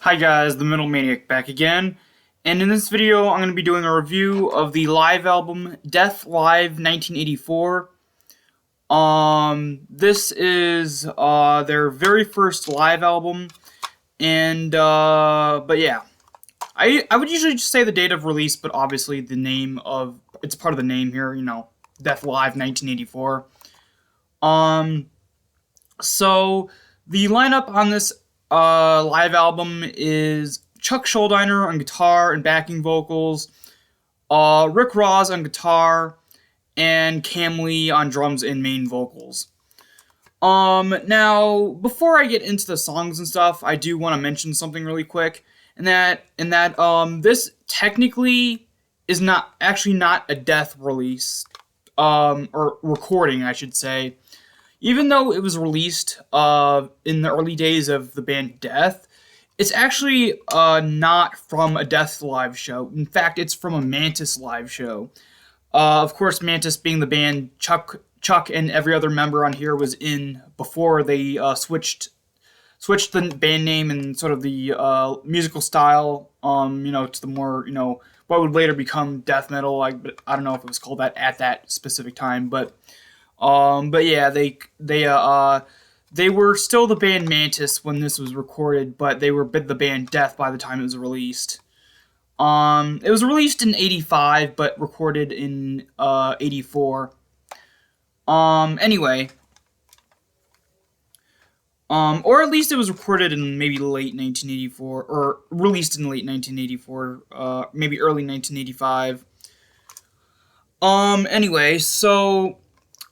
Hi guys, the Metal Maniac back again, and in this video I'm going to be doing a review of the live album Death Live 1984. This is their very first live album, and but yeah, I would usually just say the date of release, but obviously the name of it's part of the name here, Death Live 1984. Um, so the lineup on this live album is Chuck Schuldiner on guitar and backing vocals, Rick Ross on guitar, and Cam Lee on drums and main vocals. Now before I get into the songs and stuff, I do want to mention something really quick, and that this technically is not a Death release, or recording, I should say. Even though it was released in the early days of the band Death, it's actually not from a Death live show. In fact, it's from a Mantis live show. Of course, Mantis being the band Chuck and every other member on here was in before they switched the band name and sort of the musical style, to the more, what would later become death metal. But I don't know if it was called that at that specific time, but yeah, they were still the band Mantis when this was recorded, but they were the band Death by the time it was released. It was released in '85, but recorded in '84. Anyway, or at least it was recorded in maybe late 1984, or released in late 1984, maybe early 1985. Anyway, so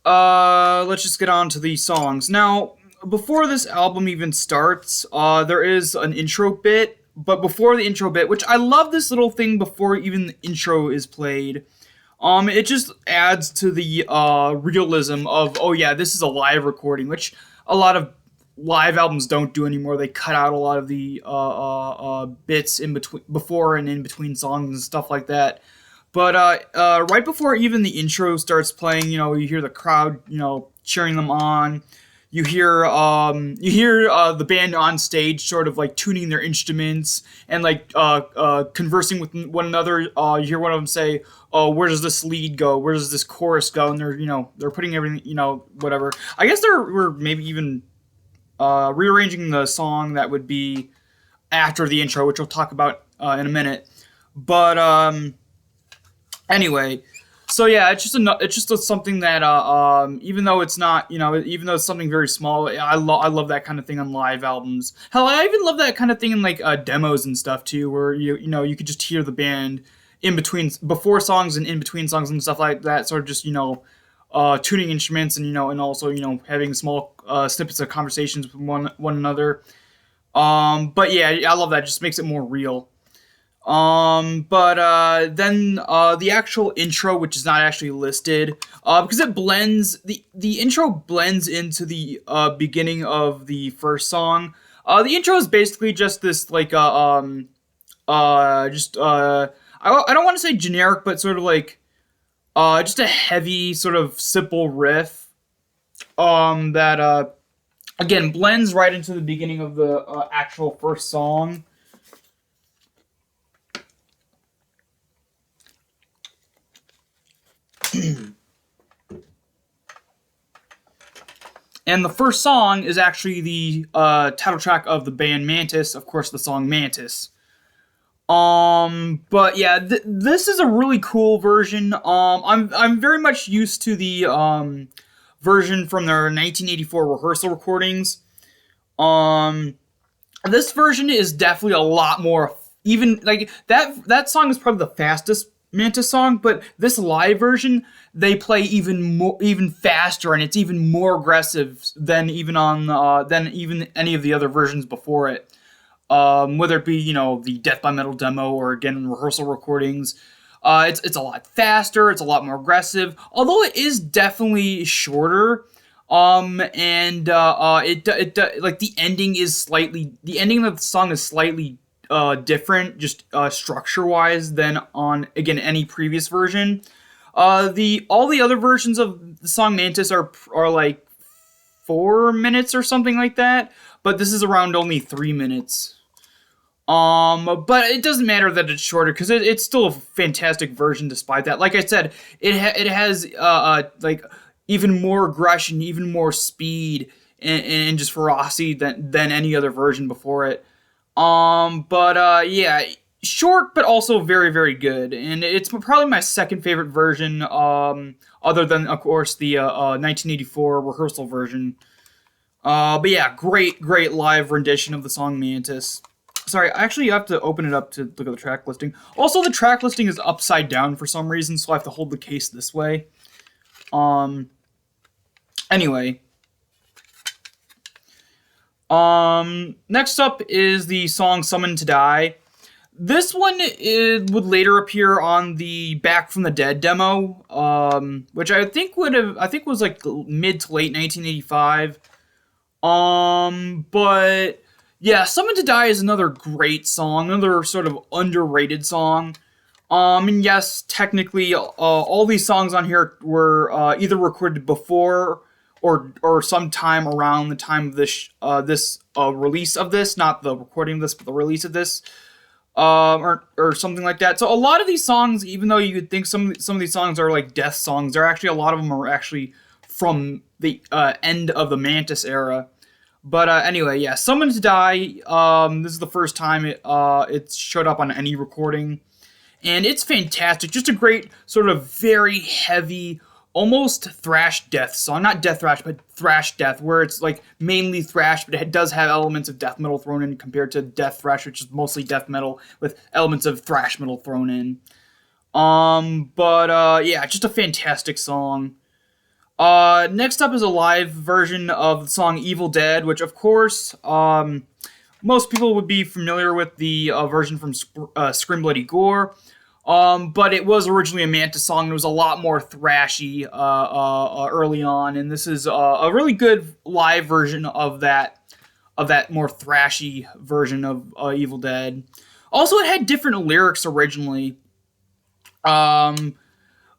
let's just get on to these songs. Now, before this album even starts, there is an intro bit. But before the intro bit, which I love this little thing before even the intro is played, it just adds to the realism of, oh yeah, this is a live recording, which a lot of live albums don't do anymore. They cut out a lot of the bits in between, before and in between songs and stuff like that. But right before even the intro starts playing, you hear the crowd, cheering them on. You hear the band on stage sort of like tuning their instruments and like conversing with one another. You hear one of them say, "Oh, where does this lead go? Where does this chorus go?" And they're putting everything, whatever. I guess we're maybe even rearranging the song that would be after the intro, which we'll talk about in a minute. But anyway, so yeah, it's just something that even though it's not, even though it's something very small, I love that kind of thing on live albums. Hell, I even love that kind of thing in like demos and stuff too, where you could just hear the band in between, before songs and in between songs and stuff like that, sort of just tuning instruments and and also having small snippets of conversations with one another. But yeah, I love that. It just makes it more real. But then the actual intro, which is not actually listed, because it blends, the intro blends into the beginning of the first song. The intro is basically just this like I don't want to say generic, but sort of like just a heavy sort of simple riff that again blends right into the beginning of the actual first song. And the first song is actually the title track of the band Mantis, of course, the song Mantis. But yeah, this is a really cool version. I'm very much used to the version from their 1984 rehearsal recordings. This version is definitely a lot more, even like that song is probably the fastest Mantis song, but this live version they play even faster, and it's even more aggressive than even any of the other versions before it. Whether it be the Death by Metal demo or again rehearsal recordings, it's a lot faster, it's a lot more aggressive. Although it is definitely shorter, and like the ending of the song is slightly different, just structure wise, than on again any previous version. All the other versions of the song Mantis are like 4 minutes or something like that, but this is around only 3 minutes. But it doesn't matter that it's shorter because it's still a fantastic version despite that. Like I said, it has like even more aggression, even more speed, and just ferocity than any other version before it. But yeah, short but also very very good, and it's probably my second favorite version. Other than of course the 1984 rehearsal version. But yeah, great live rendition of the song Mantis. Sorry, actually, you have to open it up to look at the track listing. Also, the track listing is upside down for some reason, so I have to hold the case this way. Anyway. Next up is the song Summoned to Die. This one it would later appear on the Back from the Dead demo, which I think was like mid to late 1985. But yeah, Summoned to Die is another great song, another sort of underrated song. And yes, technically, all these songs on here were either recorded before or sometime around the time of this release of this, not the recording of this, but the release of this, or something like that. So a lot of these songs, even though you could think some of these songs are like death songs, they're actually a lot of them are actually from the end of the Mantis era. But anyway, yeah, Summoned to Die. This is the first time it showed up on any recording, and it's fantastic. Just a great sort of very heavy, almost thrash death song. Not death thrash, but thrash death, where it's like mainly thrash, but it does have elements of death metal thrown in compared to death thrash, which is mostly death metal with elements of thrash metal thrown in. But yeah, just a fantastic song. Next up is a live version of the song Evil Dead, which of course, most people would be familiar with the version from Scream Bloody Gore. But it was originally a Mantis song. It was a lot more thrashy early on, and this is a really good live version of that more thrashy version of Evil Dead. Also, it had different lyrics originally.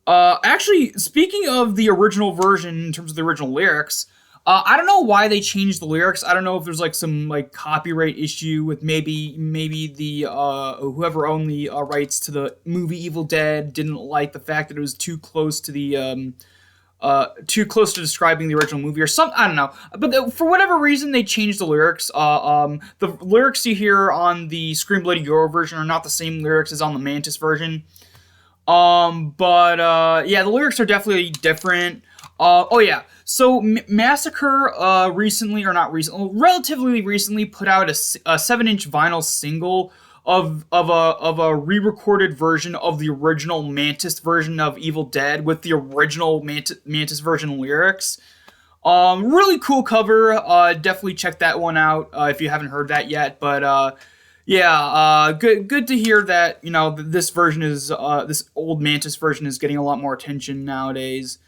Actually, speaking of the original version in terms of the original lyrics, I don't know why they changed the lyrics. I don't know if there's like some like copyright issue with maybe the whoever owned the rights to the movie Evil Dead didn't like the fact that it was too close to the too close to describing the original movie or something. I don't know, but for whatever reason they changed the lyrics. The lyrics you hear on the Scream Bloody Gore version are not the same lyrics as on the Mantis version. But yeah, the lyrics are definitely different. Oh yeah, so Massacre relatively recently put out a 7-inch vinyl single of a re-recorded version of the original Mantis version of Evil Dead with the original Mantis version lyrics. Really cool cover. Definitely check that one out if you haven't heard that yet. But yeah, good to hear that, you know, this version is this old Mantis version is getting a lot more attention nowadays.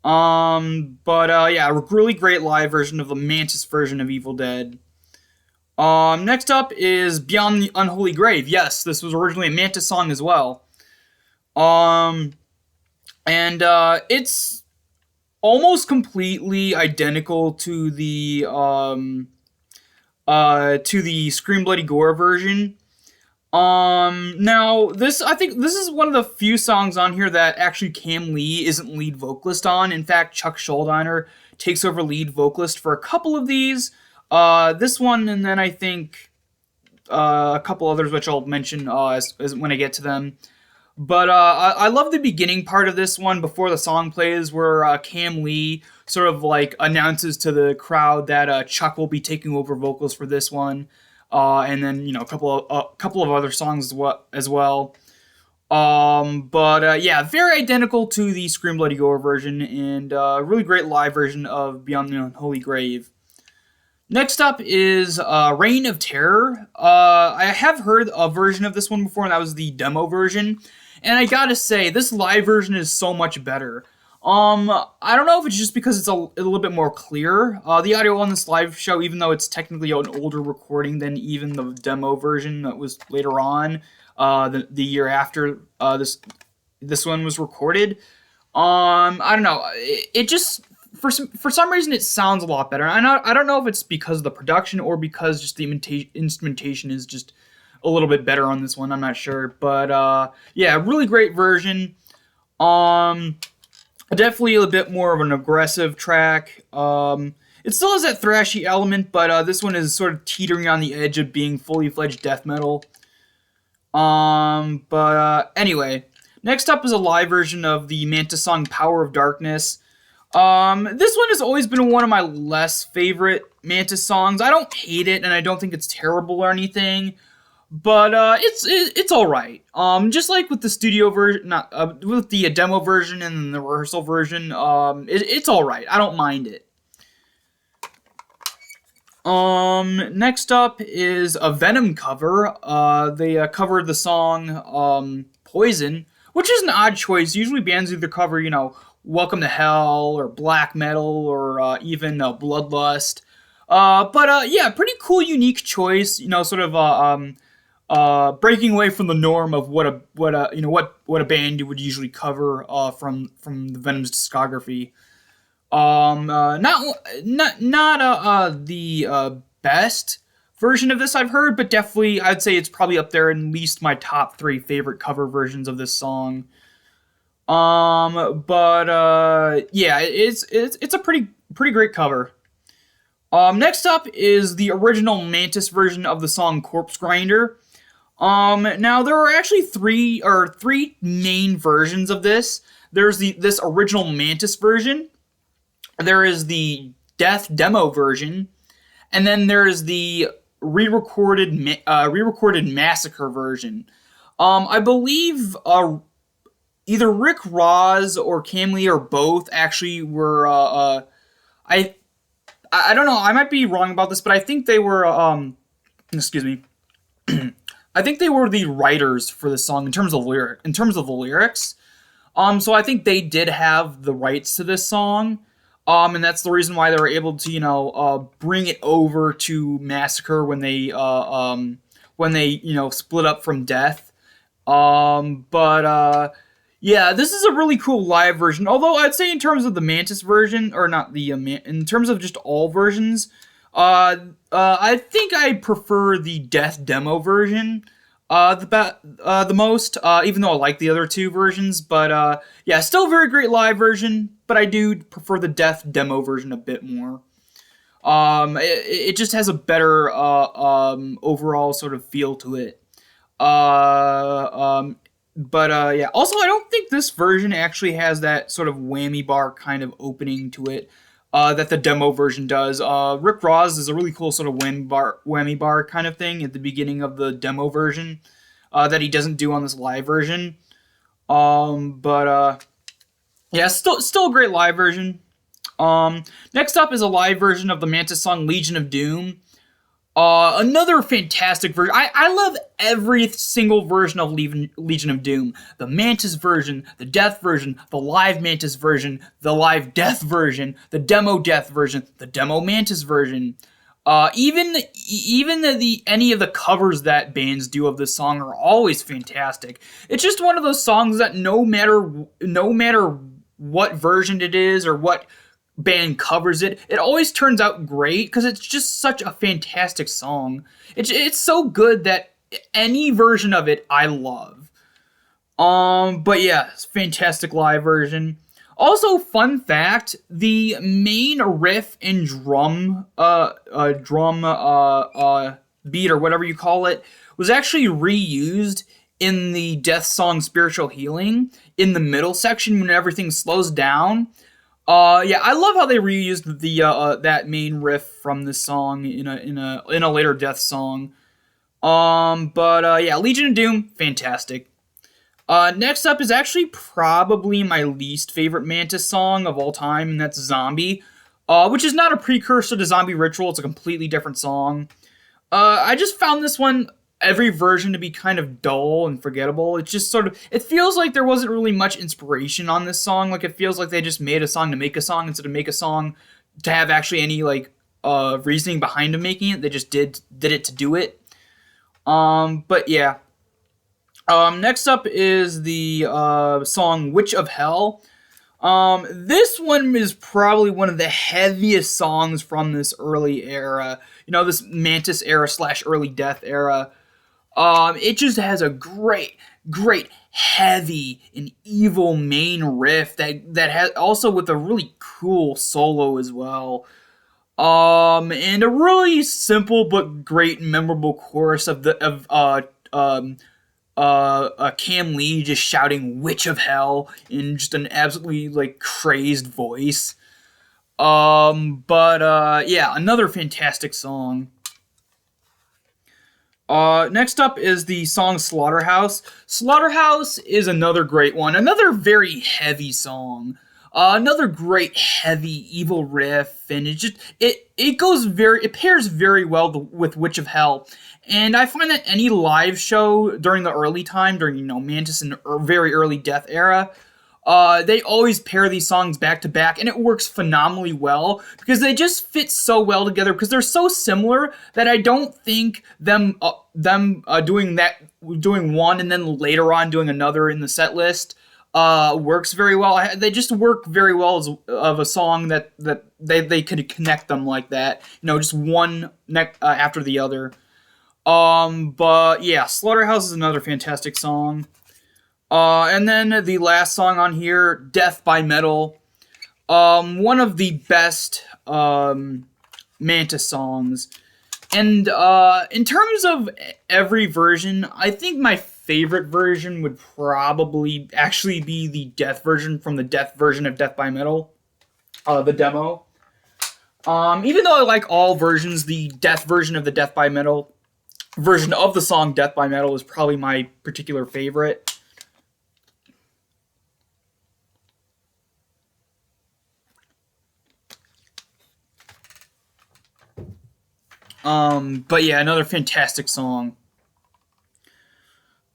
But yeah, a really great live version of the Mantis version of Evil Dead. Next up is Beyond the Unholy Grave. Yes, this was originally a Mantis song as well. And it's almost completely identical to the Scream Bloody Gore version. Now I think this is one of the few songs on here that actually Cam Lee isn't lead vocalist on. In fact, Chuck Schuldiner takes over lead vocalist for a couple of these. This one, and then I think a couple others, which I'll mention as when I get to them. But I love the beginning part of this one before the song plays, where Cam Lee sort of like announces to the crowd that Chuck will be taking over vocals for this one, and then, you know, a couple of other songs as well. But yeah, very identical to the Scream Bloody Gore version, and really great live version of Beyond the Unholy Grave. Next up is Reign of Terror. I have heard a version of this one before, and that was the demo version. And I gotta say, this live version is so much better. I don't know if it's just because it's a little bit more clear. The audio on this live show, even though it's technically an older recording than even the demo version that was later on, the year after this one was recorded. I don't know. It just for some reason it sounds a lot better. I don't know if it's because of the production or because just the instrumentation is just a little bit better on this one. I'm not sure, but yeah, really great version. Um, Definitely a bit more of an aggressive track. It still has that thrashy element, but this one is sort of teetering on the edge of being fully fledged death metal. But anyway, next up is a live version of the Mantis song "Power of Darkness." This one has always been one of my less favorite Mantis songs. I don't hate it, and I don't think it's terrible or anything, but it's all right. Just like with the studio version, not with the demo version and the rehearsal version, it's all right. I don't mind it. Next up is a Venom cover. They covered the song Poison, which is an odd choice. Usually bands either cover, Welcome to Hell or Black Metal or even Bloodlust. But yeah, pretty cool, unique choice. Sort of breaking away from the norm of what a band would usually cover from the Venom's discography. Not the best version of this I've heard, but definitely I'd say it's probably up there in at least my top 3 favorite cover versions of this song. But yeah, it's a pretty great cover. Next up is the original Mantis version of the song Corpse Grinder. Now there are actually three main versions of this. There's this original Mantis version. There is the Death demo version, and then there's the re-recorded Massacre version. I believe either Rick Ross or Cam Lee or both actually were. I don't know. I might be wrong about this, but I think they were. Excuse me. I think they were the writers for the song in terms of the lyrics. So I think they did have the rights to this song. And that's the reason why they were able to, bring it over to Massacre when they split up from Death. But yeah, this is a really cool live version. Although I'd say in terms of the Mantis version, or not in terms of just all versions, I think I prefer the Death demo version. The most, even though I like the other 2 versions, but yeah, still a very great live version, but I do prefer the Death demo version a bit more. It just has a better overall sort of feel to it. But yeah, also I don't think this version actually has that sort of whammy bar kind of opening to it that the demo version does. Rick Ross is a really cool sort of whammy bar kind of thing at the beginning of the demo version that he doesn't do on this live version. But yeah, still a great live version. Next up is a live version of the Mantis song Legion of Doom. Another fantastic version. I love every single version of Legion of Doom. The Mantis version, the Death version, the live Mantis version, the live Death version, the demo Death version, the demo Mantis version. Even any of the covers that bands do of this song are always fantastic. It's just one of those songs that no matter what version it is or what band covers it always turns out great because it's just such a fantastic song. It's so good that any version of it I love. But yeah, it's a fantastic live version. Also, fun fact, the main riff and drum beat or whatever you call it was actually reused in the Death song Spiritual Healing in the middle section when everything slows down. Yeah, I love how they reused the that main riff from this song in a later Death song. But yeah, Legion of Doom, fantastic. Next up is actually probably my least favorite Mantis song of all time, and that's Zombie, which is not a precursor to Zombie Ritual. It's a completely different song. I just found this one, every version, to be kind of dull and forgettable. It's just it feels like there wasn't really much inspiration on this song. Like, it feels like they just made a song to make a song instead of make a song to have actually any, reasoning behind them making it. They just did it to do it. But yeah. Next up is the song Witch of Hell. This one is probably one of the heaviest songs from this early era. This Mantis era / early Death era. It just has a great heavy and evil main riff that has also with a really cool solo as well. And a really simple but great memorable chorus of Cam Lee just shouting "Witch of Hell" in just an absolutely like crazed voice. But yeah, another fantastic song. Next up is the song Slaughterhouse. Slaughterhouse is another great one. Another very heavy song. Another great heavy evil riff, and it pairs very well with Witch of Hell. And I find that any live show during the early time, during Mantis and very early Death era, they always pair these songs back to back, and it works phenomenally well because they just fit so well together because they're so similar that I don't think them doing one and then later on doing another in the set list works very well. They just work very well as of a song that they could connect them like that. Just one after the other. But yeah, Slaughterhouse is another fantastic song. And then the last song on here, Death by Metal. One of the best Mantis songs. And in terms of every version, I think my favorite version would probably actually be the Death version from the Death version of Death by Metal, the demo. Even though I like all versions, the Death version of the Death by Metal version of the song Death by Metal is probably my particular favorite. But yeah, another fantastic song.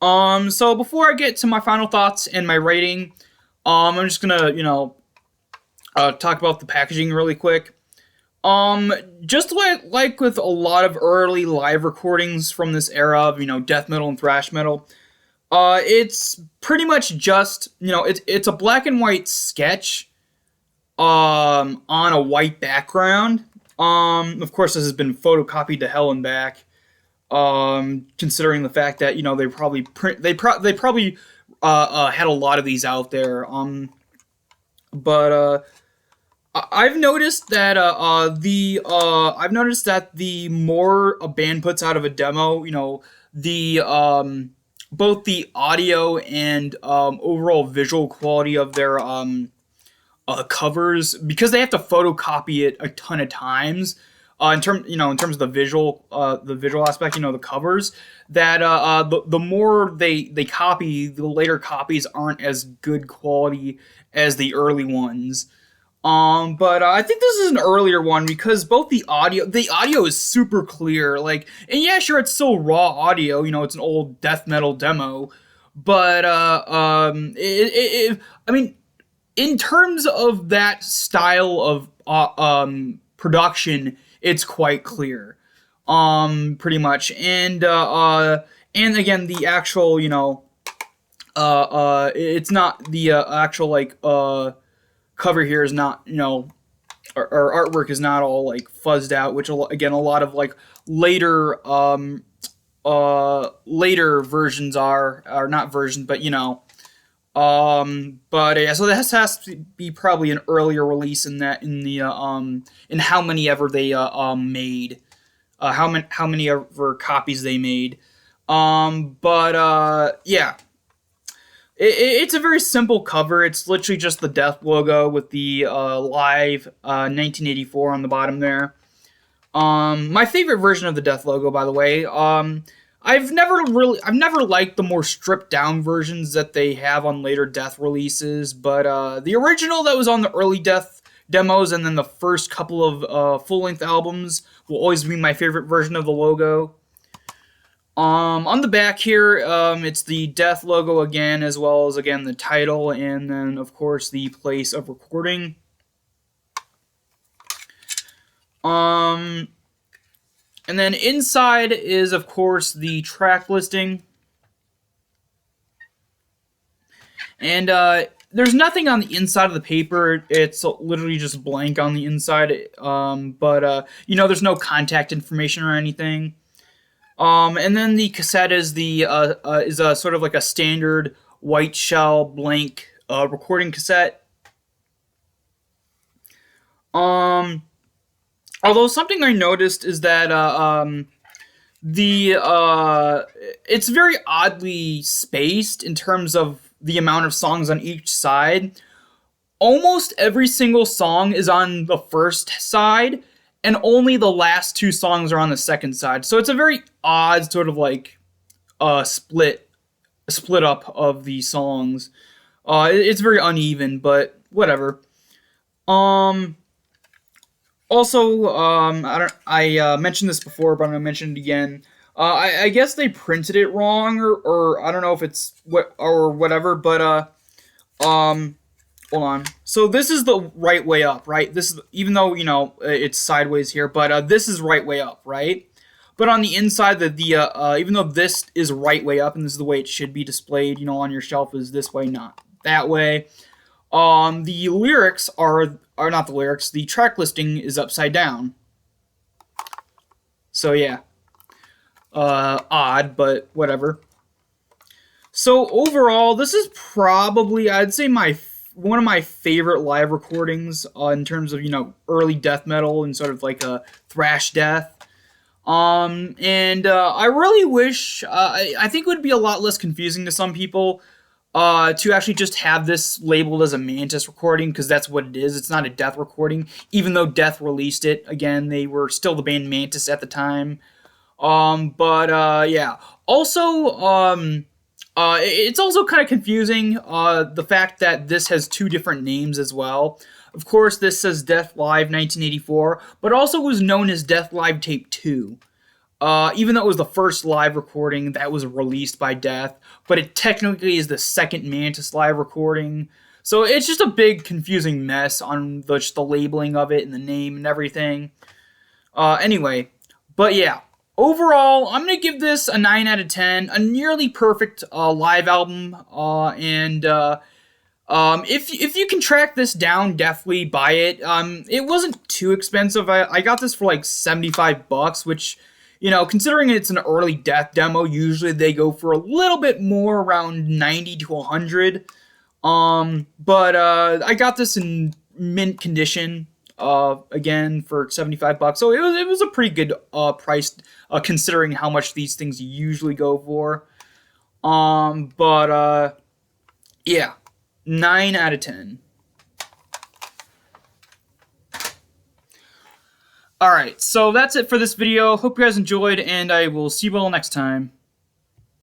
So before I get to my final thoughts and my rating, I'm just gonna, talk about the packaging really quick. Just like with a lot of early live recordings from this era of, death metal and thrash metal, it's pretty much just, it's a black and white sketch, on a white background. Of course, this has been photocopied to hell and back. Considering the fact that they probably had a lot of these out there. But I've noticed that the more a band puts out of a demo, the both the audio and overall visual quality of their covers, because they have to photocopy it a ton of times. In terms of the visual aspect, the covers, that the more they copy, the later copies aren't as good quality as the early ones. But I think this is an earlier one because both the audio is super clear. And yeah, sure, it's still raw audio. It's an old death metal demo, but I mean, in terms of that style of production, it's quite clear, pretty much. And again, the actual, it's not the actual cover here is not, or artwork is not all fuzzed out, which again a lot of later versions are not versions, but but yeah, so this has to be probably an earlier release in how many ever they made, how many ever copies they made. But yeah, it's a very simple cover. It's literally just the Death logo with the live 1984 on the bottom there. My favorite version of the Death logo, by the way. I've never liked the more stripped down versions that they have on later Death releases, but the original that was on the early Death demos and then the first couple of full-length albums will always be my favorite version of the logo. On the back here, it's the Death logo again, as well as again the title, and then of course the place of recording. And then inside is, of course, the track listing. And there's nothing on the inside of the paper. It's literally just blank on the inside. But there's no contact information or anything. And then the cassette is a sort of like a standard white shell blank recording cassette. Um, Although something I noticed is that the it's very oddly spaced in terms of the amount of songs on each side. Almost every single song is on the first side, and only the last two songs are on the second side. So it's a very odd sort of like split up of the songs. It's very uneven, but whatever. Um, Also, I mentioned this before, but I'm gonna mention it again. I guess they printed it wrong, or I don't know if it's what or whatever. But um, hold on. So this is the right way up, right? This is even though it's sideways here, but this is right way up, right? But on the inside, the even though this is right way up and this is the way it should be displayed, on your shelf is this way, not that way. The lyrics are not the lyrics. The track listing is upside down. So yeah, odd, but whatever. So overall, this is probably I'd say one of my favorite live recordings in terms of early death metal and sort of like a thrash death. And I really wish I think it would be a lot less confusing to some people to actually just have this labeled as a Mantis recording, because that's what it is. It's not a Death recording, even though Death released it. Again, they were still the band Mantis at the time. But yeah. Also, it's also kind of confusing the fact that this has two different names as well. Of course, this says Death Live 1984, but also was known as Death Live Tape 2. Even though it was the first live recording that was released by Death, but it technically is the second Mantis live recording. So it's just a big confusing mess on the labeling of it and the name and everything. Anyway, but yeah. Overall, I'm going to give this a 9 out of 10. A nearly perfect live album. If you can track this down, definitely buy it. It wasn't too expensive. I got this for like $75, which, considering it's an early Death demo, usually they go for a little bit more, around 90 to 100. But I got this in mint condition. Again for $75, so it was a pretty good price considering how much these things usually go for. But yeah, 9 out of 10. Alright, so that's it for this video. Hope you guys enjoyed, and I will see you all next time.